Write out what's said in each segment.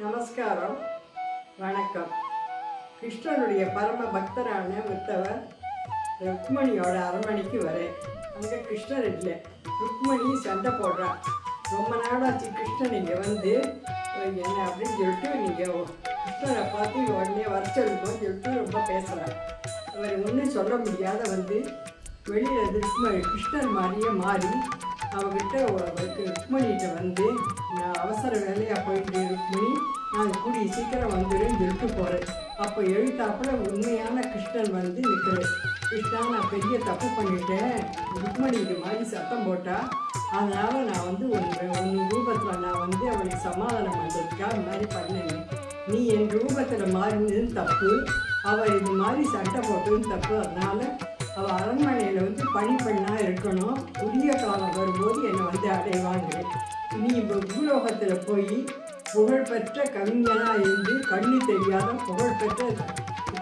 நமஸ்காரம், வணக்கம். கிருஷ்ணனுடைய பரம பக்தரான உத்தவர் ருக்மணியோட அரண்மனைக்கு வரேன். அங்கே கிருஷ்ணர் இல்லை, ருக்மணி சண்டை போடுறா. ரொம்ப நாளாச்சு கிருஷ்ணன் இங்கே வந்து என்ன அப்படின்னு சொல்லிட்டு நீங்கள் கிருஷ்ணரை பார்த்து உடனே வர சொல்லுவோம் சொல்லிட்டு ரொம்ப பேசுகிறார். அவர் ஒன்றும் சொல்ல முடியாத வந்து வெளியில் கிருஷ்ணர் மாதிரியே மாறி அவர்கிட்ட ருக்மணிகிட்ட வந்து நான் அவசர வேலையாக போயிட்டு ருக்மணி நான் கூடிய சீக்கிரம் வந்துடுன்னு சொல்லிட்டு போகிறேன். அப்போ எழுத்தாப்புல உண்மையான கிருஷ்ணன் வந்து நிற்கிறேன். கிருஷ்ணா, நான் பெரிய தப்பு பண்ணிட்டேன், ருக்மணி இது மாதிரி சத்தம் போட்டால் அதனால் நான் வந்து ஒன்று ரூபத்தில் நான் வந்து அவளுக்கு சமாதானம் பண்ணுறதுக்காக இந்த மாதிரி பண்ணேன். நீ என் ரூபத்தில் மாறினதுன்னு தப்பு, அவள் இது மாதிரி சண்டை போட்டதுன்னு தப்பு. அதனால் அவள் அரண்மனையில் வந்து பணிப்பெண்ணாக இருக்கணும். உரிய காலம் வரும்போது என்னை வந்து அடைவாங்க. நீ இப்போ பூலோகத்தில் போய் புகழ்பெற்ற கவிஞனாக இருந்து கண்ணு தெரியாத புகழ்பெற்ற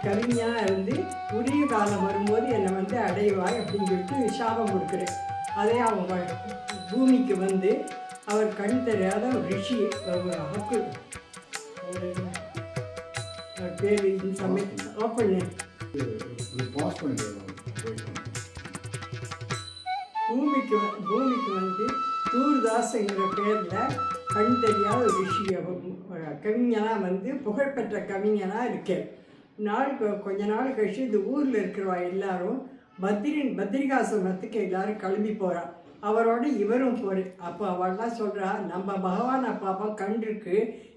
கவிஞனாக இருந்து உரிய காலம் வரும்போது என்னை வந்து அடைவாய் அப்படின்னு சொல்லிட்டு சாபம் கொடுக்குறேன். அதே அவங்க பூமிக்கு வந்து அவர் கண் தெரியாத ஒரு ரிஷி ஹக்கு பேர் சமயம் ஓப்பன் பூமிக்கு வந்து தூர்தாஸ்ங்கிற பேரில் கண் தெரியாத ஒரு ரிஷி கவிஞனாக வந்து புகழ்பெற்ற கவிஞனாக இருக்கேன். கொஞ்ச நாள் கழிச்சு இந்த ஊரில் இருக்கிறவா எல்லாரும் பத்ரிகாசிரமத்துக்கு எல்லாரும் கிளம்பி போகிறா. அவரோட இவரும் போகிறார். அப்போ அவள்லாம் சொல்கிறா, நம்ம பகவானை பார்ப்போம், கண் இருக்கு,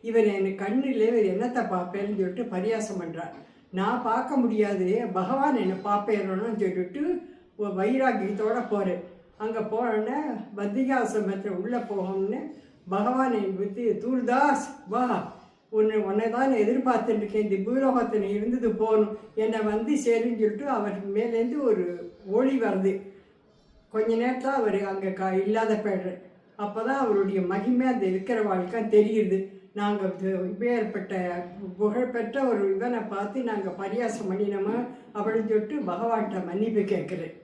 இவர் எனக்கு கண்ணில் இவர் என்னத்தை பார்ப்பேன்னு சொல்லிட்டு பரியாசம் பண்ணுறார். நான் பார்க்க முடியாது, பகவான் என்னை பார்ப்பேறணும்னு சொல்லிட்டு வைராக்கியத்தோடு போகிறேன். அங்கே போனோடனே பத்ரிகாசிரமத்தில் உள்ளே போகணும்னு பகவானை பற்றி தூர்தாஸ் வா, உன்னை தான் எதிர்பார்த்துட்டு இருக்கேன், இந்த பூலோகத்தில் இருந்தது போகணும், என்னை வந்து சரின்னு சொல்லிட்டு அவர் மேலேருந்து ஒரு ஒளி வருது. கொஞ்ச நேரத்தில் அவர் அங்கே இல்லாத போய்டுற. அப்போ தான் அவருடைய மகிமை அந்த இருக்கிறவாளுக்காக தெரியுது. நாங்கள் இப்பேற்பட்ட புகழ்பெற்ற ஒரு இதனை பார்த்து நாங்கள் பரியாசம் பண்ணினோமா அப்படின்னு சொல்லிட்டு பகவான்கிட்ட மன்னிப்பு கேட்குறேன்.